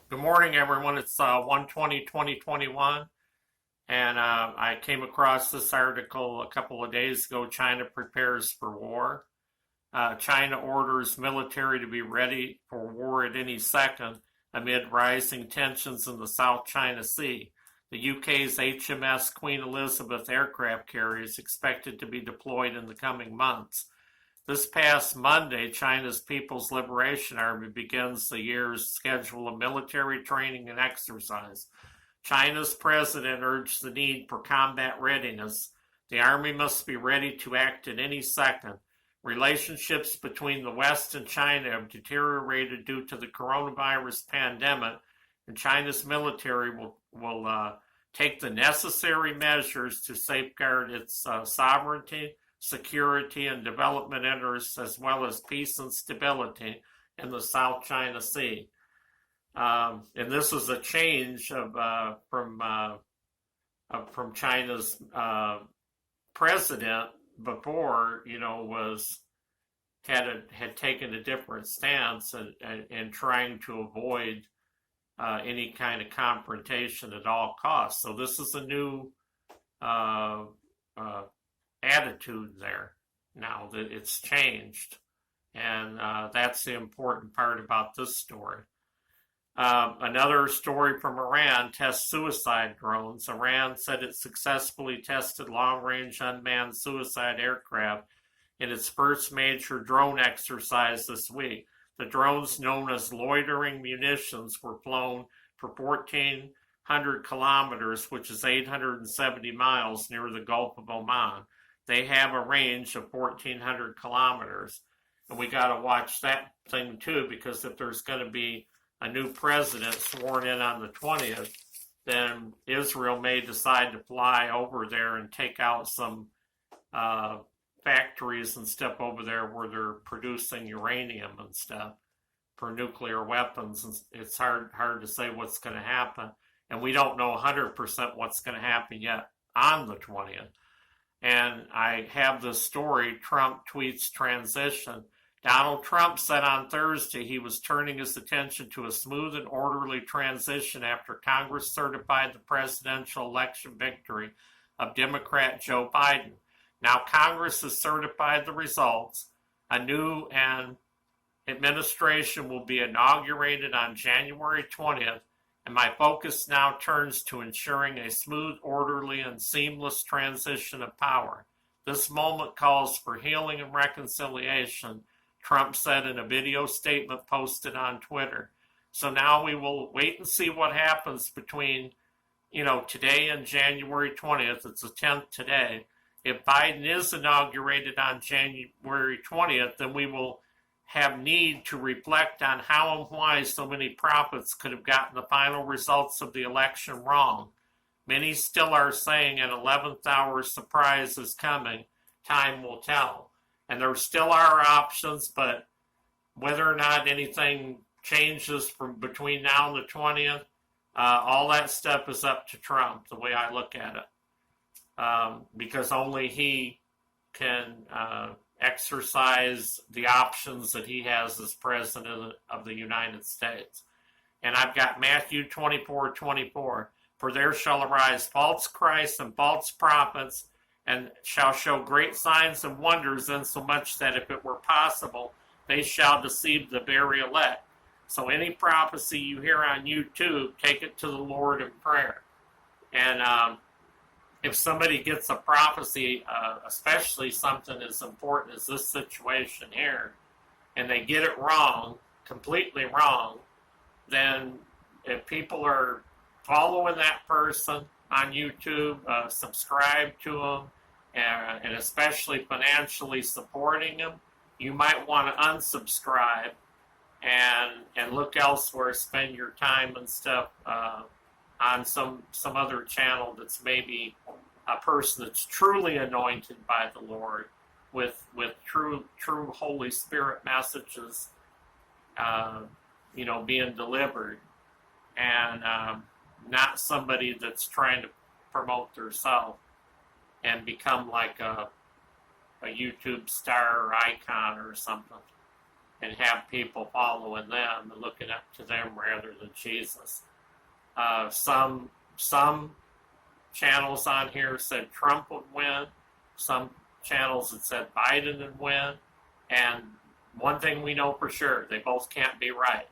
Good morning, everyone. It's 1/20/2021, and I came across this article a couple of days ago. China prepares for war. China orders military to be ready for war at any second amid rising tensions in the South China Sea. The UK's HMS Queen Elizabeth aircraft carrier is expected to be deployed in the coming months. This past Monday, China's People's Liberation Army begins the year's schedule of military training and exercise. China's president urged the need for combat readiness. The army must be ready to act at any second. Relationships between the West and China have deteriorated due to the coronavirus pandemic, and China's military will take the necessary measures to safeguard its sovereignty, security, and development interests, as well as peace and stability in the South China Sea. And this is a change from China's president before, had taken a different stance and trying to avoid any kind of confrontation at all costs. So this is a new attitude there now that it's changed, and that's the important part about this story. Another story from Iran tests suicide drones. Iran said it successfully tested long-range unmanned suicide aircraft in its first major drone exercise this week. The drones, known as loitering munitions, were flown for 1,400 kilometers, which is 870 miles, near the Gulf of Oman. They have a range of 1,400 kilometers. And we got to watch that thing too, because if there's going to be a new president sworn in on the 20th, then Israel may decide to fly over there and take out some factories and stuff over there where they're producing uranium and stuff for nuclear weapons. And it's hard to say what's going to happen. And we don't know 100% what's going to happen yet on the 20th. And I have this story, Trump tweets transition. Donald Trump said on Thursday he was turning his attention to a smooth and orderly transition after Congress certified the presidential election victory of Democrat Joe Biden. Now Congress has certified the results. A new administration will be inaugurated on January 20th. And my focus now turns to ensuring a smooth, orderly, and seamless transition of power. This moment calls for healing and reconciliation, Trump said in a video statement posted on Twitter. So now we will wait and see what happens between, today and January 20th. It's the 10th today. If Biden is inaugurated on January 20th, then we will have need to reflect on how and why so many prophets could have gotten the final results of the election wrong. Many still are saying an 11th hour surprise is coming. Time will tell. And there still are options, but whether or not anything changes from between now and the 20th, all that stuff is up to Trump, the way I look at it. Because only he can exercise the options that he has as president of the United States. And I've got Matthew 24:24. For there shall arise false Christs and false prophets, and shall show great signs and wonders, insomuch that if it were possible, they shall deceive the very elect. So any prophecy you hear on YouTube, take it to the Lord in prayer. And if somebody gets a prophecy, especially something as important as this situation here, and they get it wrong, completely wrong, then if people are following that person on YouTube, subscribe to them, and especially financially supporting them, you might want to unsubscribe and look elsewhere, spend your time and stuff on some other channel that's maybe a person that's truly anointed by the Lord with true Holy Spirit messages, being delivered, and not somebody that's trying to promote themselves and become like a YouTube star or icon or something. and have people following them and looking up to them rather than Jesus. Some channels on here said Trump would win. Some channels that said Biden would win. And one thing we know for sure, they both can't be right.